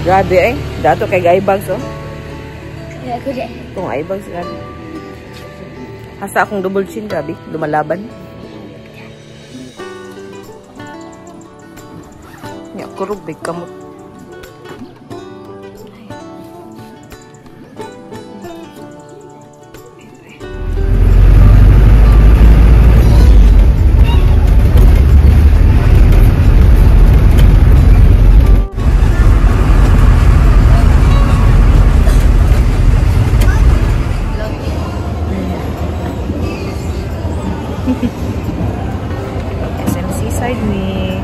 Grabe eh. Dato kay Gaibags oh. Kaya ko dyan. Itong Gaibags grabe. Hasa akong double chin, grabe. Lumalaban. Ya, kurog big kamot. SMC side ni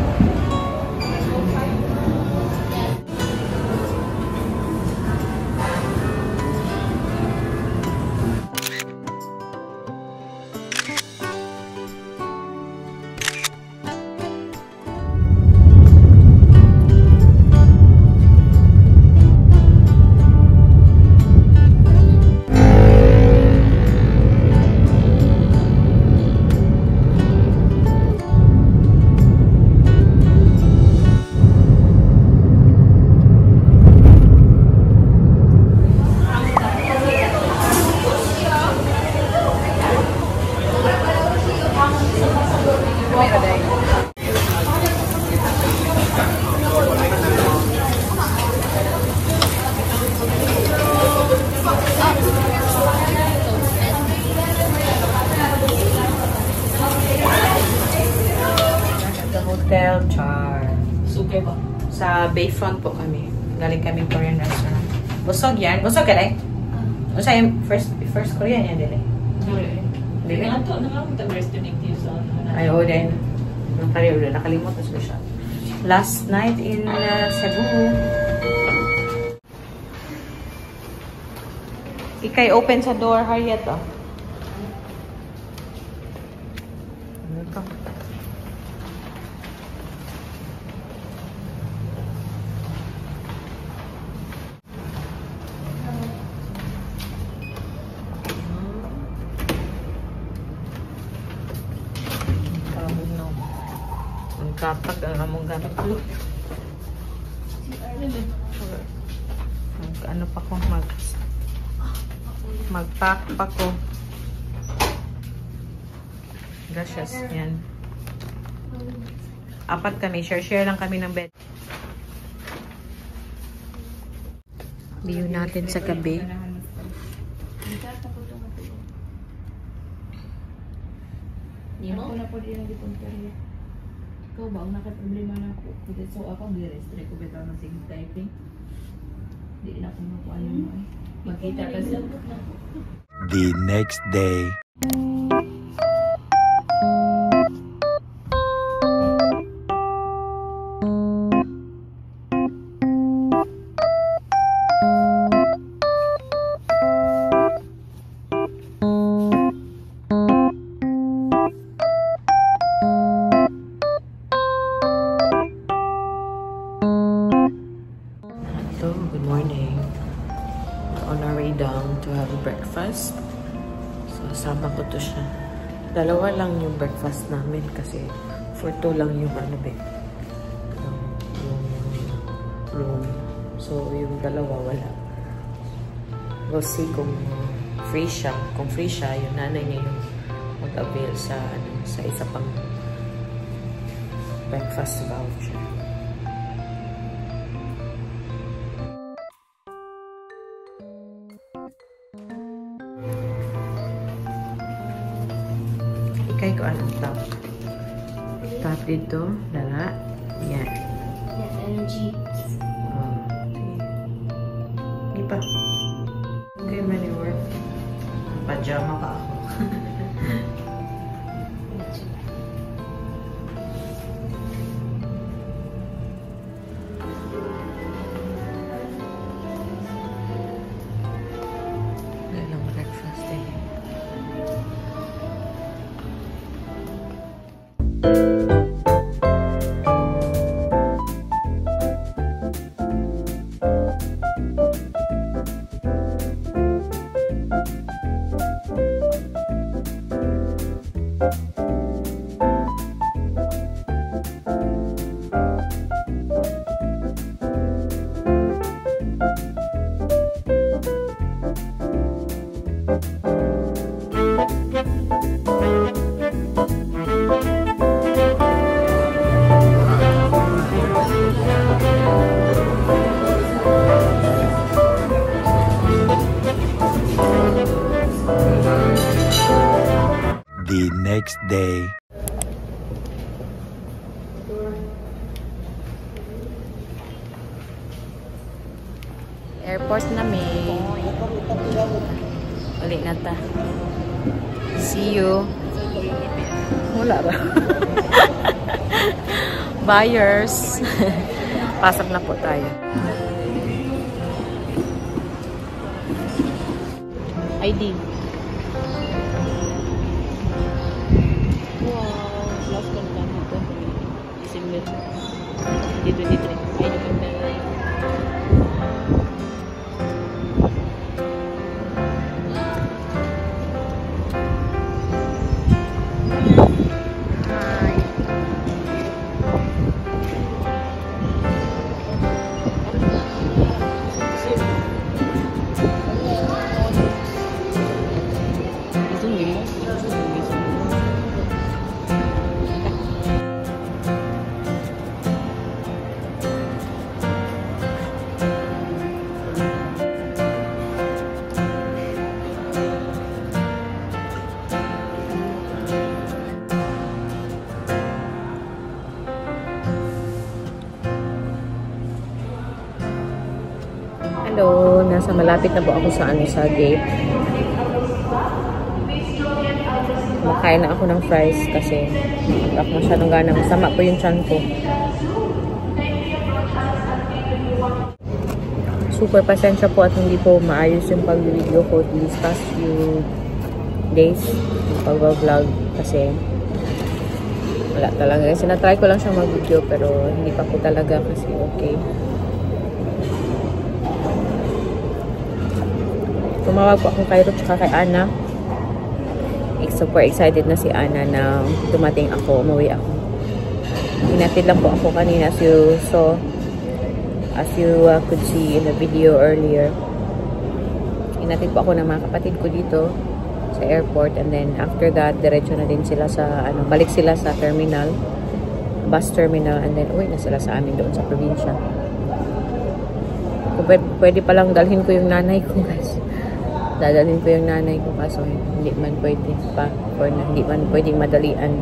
Hotel Char. Sukay ba? Sa Bayfront po kami. Galing kami Korean restaurant. Busog yan. Busog ka rin? Ano sa first Korean yan, Dili? Dili? Ito, nakakita restaurant sa Ay, oo din. Nakalimot na siya. Last night in Cebu. Ikay open sa door, Harriet, oh. Ano ito? Kapag ang among gamit ko. Ano pa ko mag-pack pa ko. Gracias yan. Apat kami, share lang kami ng bed. View natin sa gabi. Ako na po din ang dipuntarya. Ikaw ba, ang nakaproblema na ako. So ako, mag-restrict ko bitaw ng sig typing. Hindi na akong makuha yung magkita kasi. The next day. Good morning. We're on our way down to have breakfast. So, sama ko to siya. Dalawa lang yung breakfast namin kasi for 2 lang yung ano ba, yung room. So, yung dalawa wala. We'll see kung free siya. Kung free siya, yung nanay niya yung mag-avail sa, sa isa pang breakfast voucher. Ikay ko anong top. Top dito. Lala. Yan. Yes, energy. Oh, sige. Hindi pa. Okay, many work. Pajama pa ako. Walang breakfast eh. next day. Airport na may. Ulit na ta. See you. Wala ba? Buyers. Pasok na po tayo. ID. Wow. Last month lang ito. December 2023. Ay, November. Hello, nasa malapit na po ako sa gate. Makain na ako ng fries kasi ako masyadong gana. Masama po yung tiyan ko. Super pasensya po at hindi po maayos yung pag-video ko these past few days. Yung pag-vlog kasi wala talaga. Kasi na-try ko lang siyang mag-video pero hindi pa po talaga kasi okay. Tumawag po ako kay Ruth at kay Ana. Super excited na si Ana na dumating ako, umuwi ako. Hinatid lang po ako kanina as you saw, as you could see in the video earlier. Hinatid po ako ng mga kapatid ko dito sa airport and then after that, diretso na din sila sa, balik sila sa terminal, bus terminal and then uwi na sila sa amin doon sa probinsya. Pwede palang dalhin ko yung nanay ko guys. Dadalhin ko yung nanay ko kaso hindi man pwede pa or hindi man pwedeng madalian.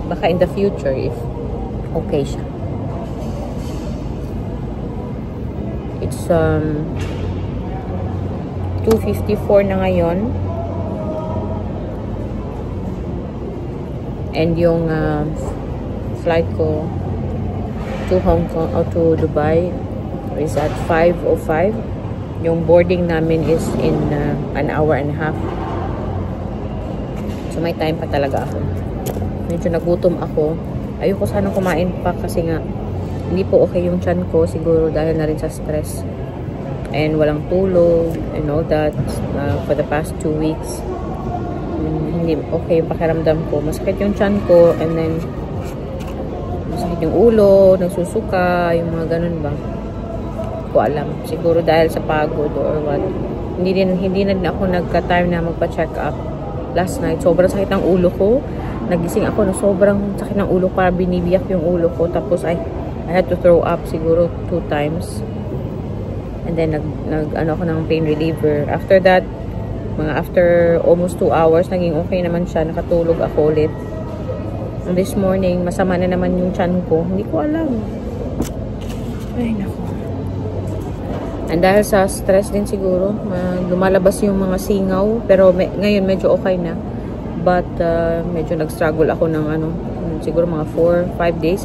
Baka in the future if okay siya. It's 2:54 na ngayon. And yung flight ko to Hong Kong or to Dubai is at 5:05. Yung boarding namin is in an hour and a half. So may time pa talaga ako. Medyo nagutom ako. Ayoko sanang kumain pa kasi nga hindi po okay yung tiyan ko siguro dahil na rin sa stress. And walang tulog and all that for the past 2 weeks. Hindi okay yung pakiramdam ko. Masakit yung tiyan ko and then masakit yung ulo, nagsusuka, yung mga ganun ba. Ko alam. Siguro dahil sa pagod or what. Hindi na ako nagka-time na magpa-check up last night. Sobrang sakit ng ulo ko. Nagising ako na sobrang sakit ng ulo para binibiyak yung ulo ko. Tapos I had to throw up siguro 2 times. And then nag-ano ako ng pain reliever. After that, after almost 2 hours, naging okay naman siya. Nakatulog ako ulit. And this morning, masama na naman yung tiyan ko. Hindi ko alam. Ay, naku. And dahil sa stress din siguro, lumalabas yung mga singaw. Pero ngayon medyo okay na. But medyo nag-struggle ako ng siguro mga 4-5 days,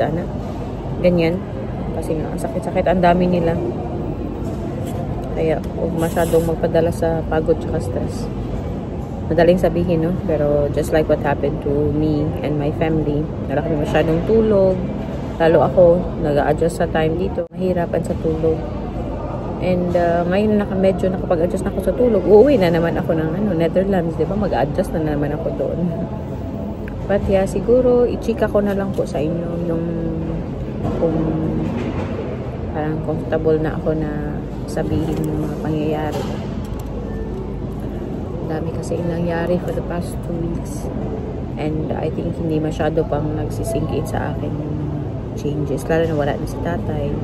ganyan. Kasi nga, sakit-sakit, ang dami nila. Kaya, huwag masyadong magpadala sa pagod at stress. Madaling sabihin, no? Pero just like what happened to me and my family, wala kami masyadong tulog. Lalo ako, nag-a-adjust sa time dito. Mahirapan sa tulog. And ngayon medyo nakapag-adjust na ako sa tulog. Uuwi na naman ako ng Netherlands, di ba? Mag-adjust na naman ako doon. But yeah, siguro i-chika ko na lang po sa inyo yung kung parang comfortable na ako na sabihin yung mga pangyayari. Dami kasi nangyari for the past 2 weeks. And I think hindi masyado pang nagsisink in sa akin yung changes. Lalo na wala na si tatay.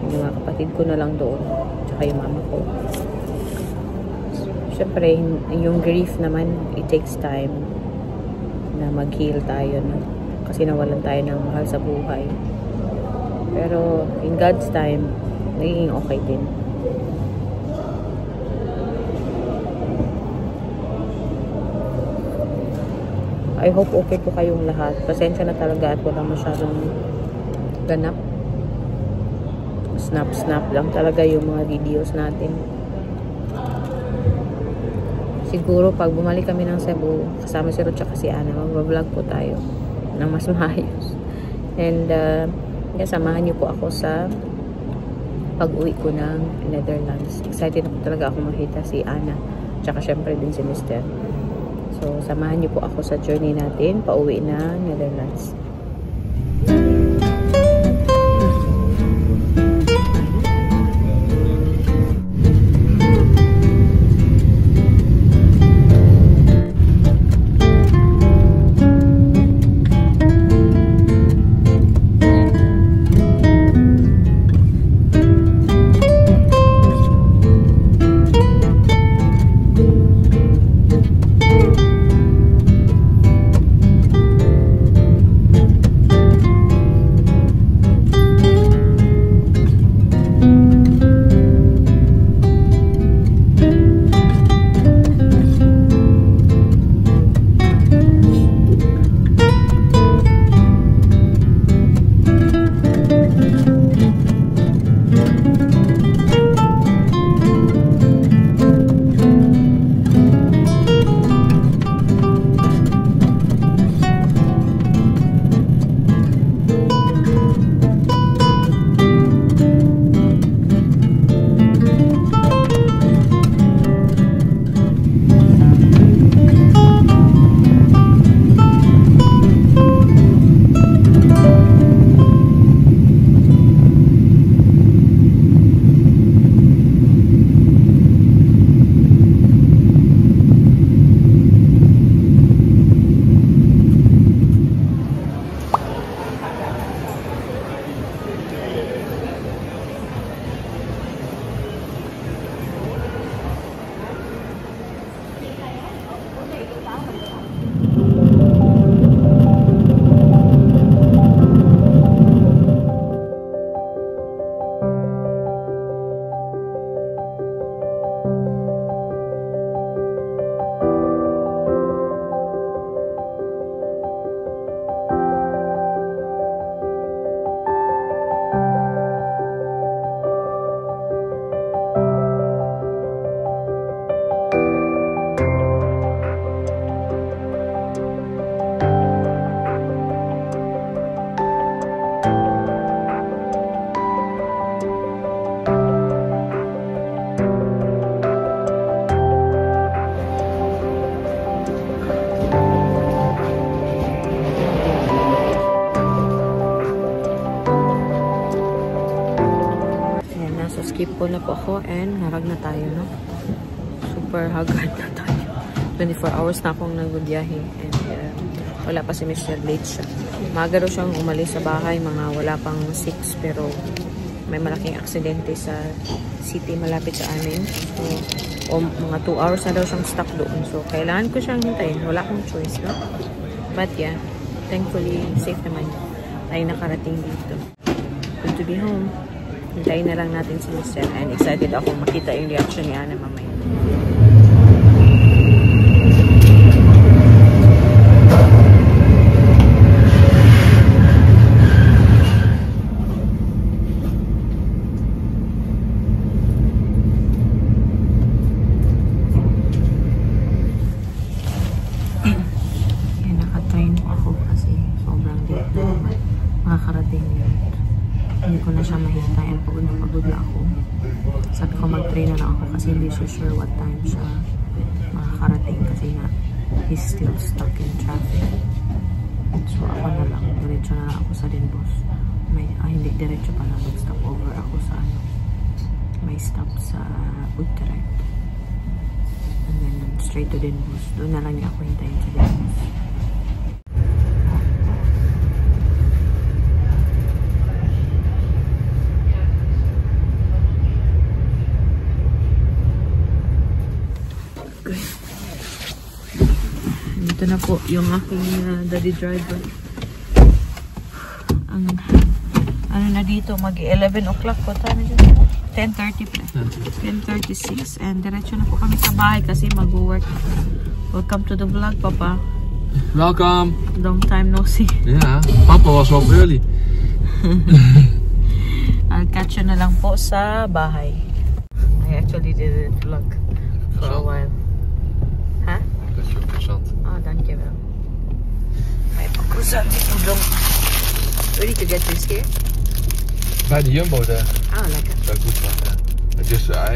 Yung mga kapatid ko na lang doon. Tsaka yung mama ko. syempre, yung grief naman, it takes time na mag-heal tayo, no? Kasi nawalan tayo ng mahal sa buhay. Pero, in God's time, nagiging okay din. I hope okay po kayong lahat. Pasensya na talaga at wala masyadong ganap. Snap lang talaga yung mga videos natin. Siguro pag bumalik kami ng Cebu, kasama si Ruth at si Ana, mag-vlog po tayo ng mas maayos. And samahan niyo po ako sa pag-uwi ko ng Netherlands. Excited na po talaga ako makita si Ana, tsaka syempre din si Mr. So, samahan niyo po ako sa journey natin pauwi na Netherlands. Skip po na po ako and harag na tayo, no? Super hagad na tayo. 24 hours na akong nagbibiyahe and wala pa si Mr. Late siya. Maaga raw siyang umalis sa bahay, mga wala pang 6, pero may malaking aksidente sa city malapit sa amin. So, mga 2 hours na daw siyang stuck doon. So, kailangan ko siyang hintayin. Wala akong choice, no? But yeah, thankfully, safe naman tayo nakarating dito. Good to be home. Hintayin na lang natin si Mr. And excited ako makita yung reaction ni Ana mamaya. Naka-train po ako kasi sobrang late na makakarating yun. Hindi ko na siya mahintayin. Pagod na ako. Sabi ko mag-train na lang ako kasi hindi so sure what time siya makakarating kasi nga he's still stuck in traffic. So ako na lang. Diretso na lang ako sa Denbos. Hindi diretso pala. Mag-stop over ako sa may stop sa Utrecht. And then straight to Denbos. Doon na lang niya ako hintayin sa Denbos. Ito na po yung aking daddy driver. Ang ano na dito, mag-11 o'clock po. 10:30 pa. 10:36. And diretso na po kami sa bahay kasi mag-work. Welcome to the vlog, Papa. Welcome. Long time no see. Yeah, Papa was up early. I'll catch you na lang po sa bahay. I actually didn't vlog for a while. Ha? Dat is ook croissant. Oh, dankjewel. May croissant dito dong. Ready to get this here? Bij de Jumbo daar. Ah, lekker. Dat is goed van, ja.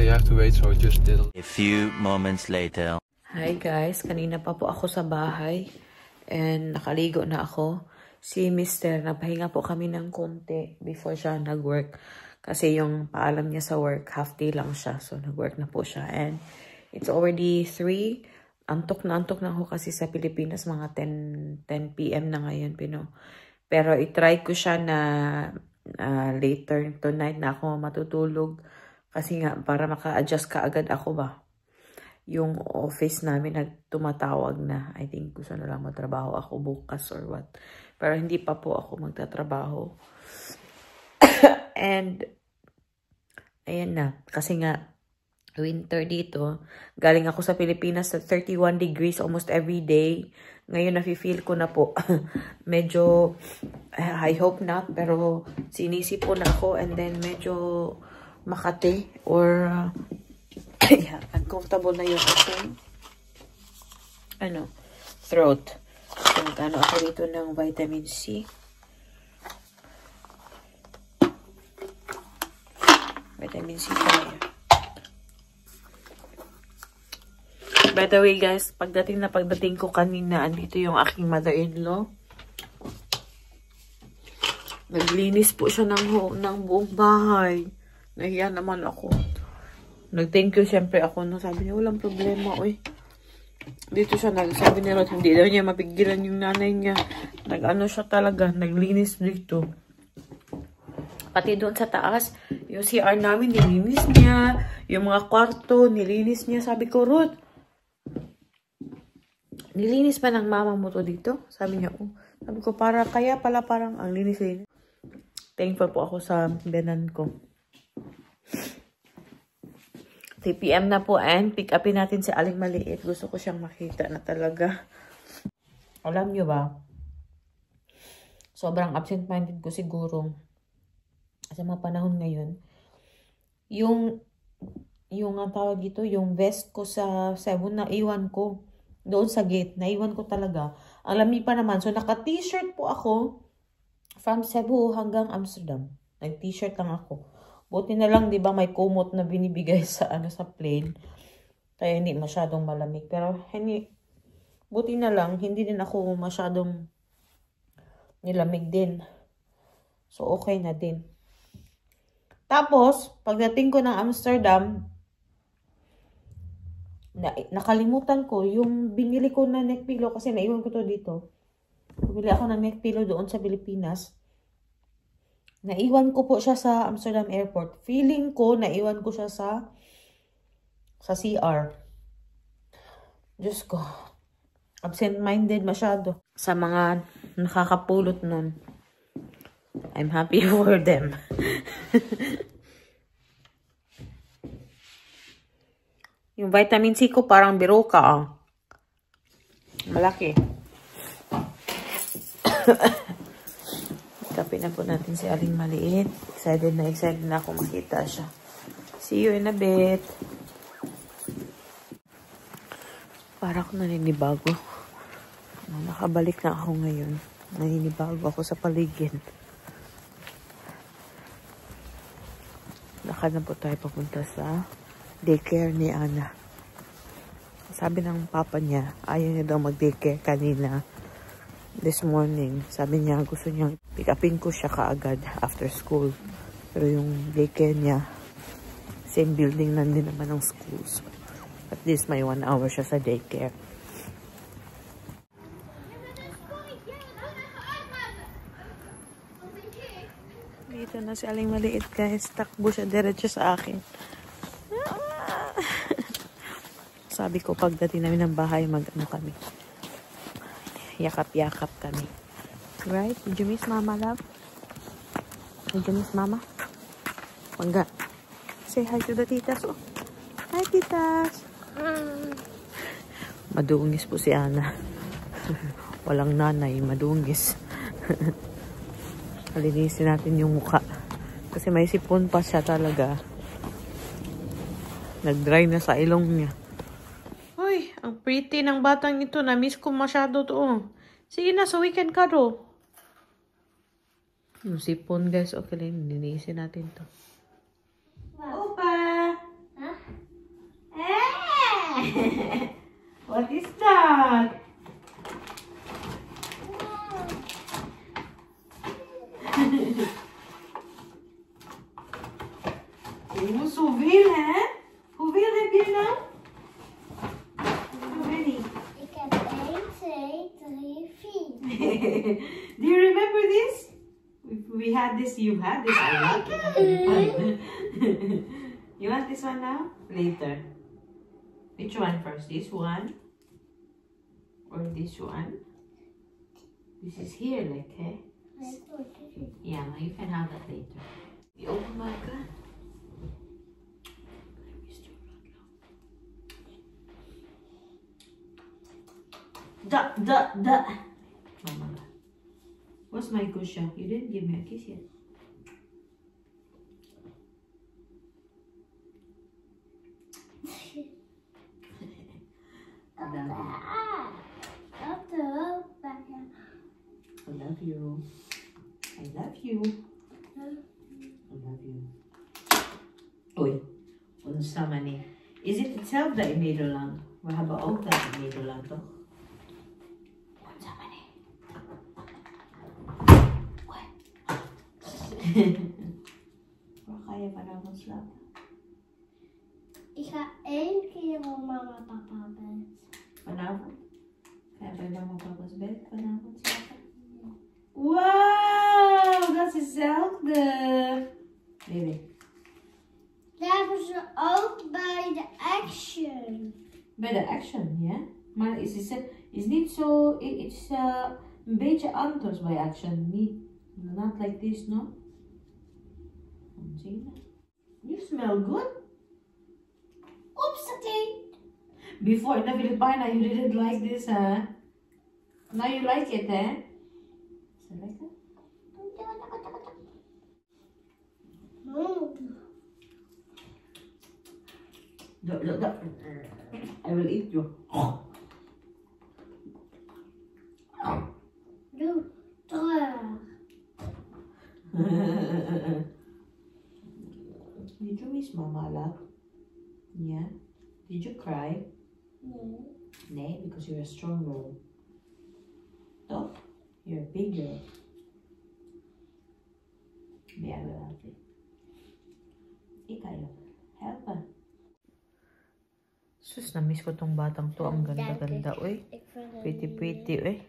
You have to wait, so just little. A few moments later. Hi guys, kanina pa po ako sa bahay and nakaligo na ako. Si Mr. nagpahinga po kami ng konti before siya nag-work. Kasi yung paalam niya sa work, half day lang siya. So nag-work na po siya. And it's already 3. Antok na ako kasi sa Pilipinas mga 10 PM na ngayon. Pero itry ko siya na later tonight na ako matutulog. Kasi nga para maka-adjust ka agad ako ba. Yung office namin nagtumatawag na. I think gusto na lang matrabaho ako bukas or what. Pero hindi pa po ako magtatrabaho. And, ayan na. Kasi nga, winter dito. Galing ako sa Pilipinas sa 31 degrees almost every day. Ngayon, nafe-feel ko na po. Medyo, I hope not. Pero, sinisip po na ako. And then, medyo makati. Or, yeah, uncomfortable na yung aking, throat. So, magkano ako dito ng vitamin C. Vitamin C tayo. By the way, guys, pagdating ko kanina, andito yung aking mother-in-law. Naglinis po siya ng buong bahay. Nahiya naman ako. Nag-thank you siyempre ako. No? Sabi niya, walang problema. Uy. Dito siya, sabi ni Rod, hindi daw niya mapigilan yung nanay niya. Nag-ano siya talaga, naglinis dito. Pati doon sa taas, yung CR namin, nilinis niya. Yung mga kwarto, nilinis niya. Sabi ko, Rod, nilinis pa ng mama mo to dito? Sabi niya, oh. Sabi ko, kaya pala parang ang linis-linis. Thankful po ako sa benan ko. 3 PM na po and pick upin natin si Aling Maliit. Gusto ko siyang makita na talaga. Alam nyo ba? Sobrang absent-minded ko siguro. Sa mga panahon ngayon. Yung ang tawag dito, yung vest ko sa Cebu na iwan ko. Doon sa gate. Naiwan ko talaga. Ang lamig pa naman. So naka-t-shirt po ako from Cebu hanggang Amsterdam. Nag-t-shirt lang ako. Buti na lang, di ba, may kumot na binibigay sa sa plane. Kaya hindi masyadong malamig. Pero, buti na lang, hindi din ako masyadong nilamig din. So, okay na din. Tapos, pagdating ko ng Amsterdam, nakalimutan ko, yung binili ko na neck pillow, kasi naiwan ko to dito. Bumili ako ng neck pillow doon sa Pilipinas. Naiwan ko po siya sa Amsterdam Airport. Feeling ko, naiwan ko siya sa CR. Diyos ko. Absent-minded masyado. Sa mga nakakapulot nun. I'm happy for them. Yung vitamin C ko parang biro ka. Malaki. Kape na po natin si Aling Maliit. Excited na ako makita siya. See you in a bit. Para ako naninibago. Nakabalik na ako ngayon. Naninibago ako sa paligid. Lakad na po tayo papunta sa daycare ni Ana. Sabi ng papa niya, ayaw niya daw mag-daycare kanina. This morning, sabi niya gusto niyang pick upin ko siya kaagad after school. Pero yung daycare niya, same building lang din naman ng schools. At least may 1 hour siya sa daycare. Dito na si Aling Maliit, guys. Takbo siya diretso sa akin. Sabi ko pagdating namin ng bahay, mag-ano kami. yakap-yakap kami. Right? Did you miss Mama, love? Did you miss Mama? Pangga. Say hi to the titas. Oh. Hi, titas. Madungis po si Ana. Walang nanay, madungis. Alinisin natin yung mukha. Kasi may sipon pa siya talaga. Nag-dry na sa ilong niya. Uy, ang pretty ng batang ito. Na-miss ko masyado to. Sige na, sa weekend ka do. Yung sipon, guys. Okay lang, linisin natin to. Wow. Opa! Huh? What is that? Oh, souvenir, hein? Hoeveel heb je nou? How many? Ik heb 1, 2, 3, 4. Do you remember this? We had this, you had this. I like it. You want this one now? Later. Which one first? This one? Or this one? This is here, like, eh? Yeah, you can have that later. Oh my god. Da. Mama. What's my cushion? You didn't give me a kiss yet. I love you. I love you. I love you. Uy, unsa man eh. Is it itself that i-made lang? Mahabaog na i-made lang to? Unsa man eh. What? Kaya pa na akong slap. Ik ga 1 keer op mama papa bed. Vanavond? Kaya pa na papa's bed? Vanavond slapen? Wow, dat is hetzelfde. Baby. Daar hebben ze ook bij de Action. Bij de Action, ja. Maar is niet zo, it's een beetje anders bij Action. Not like this, no? You smell good. Opstate. Before in the Philippines, you didn't like this, huh? Now you like it, eh? Is it like that? I will eat you. Doe terug. Did you miss Mama, love? Yeah. Did you cry? Nee. No, because you're a strong girl. Toch? You're a big girl. Yeah, I will help you. Ik kan je helpen. Sus, na-miss ko tong batang to. Ang ganda-ganda, oy. Ik vind het Pretty, niet. pretty, oy.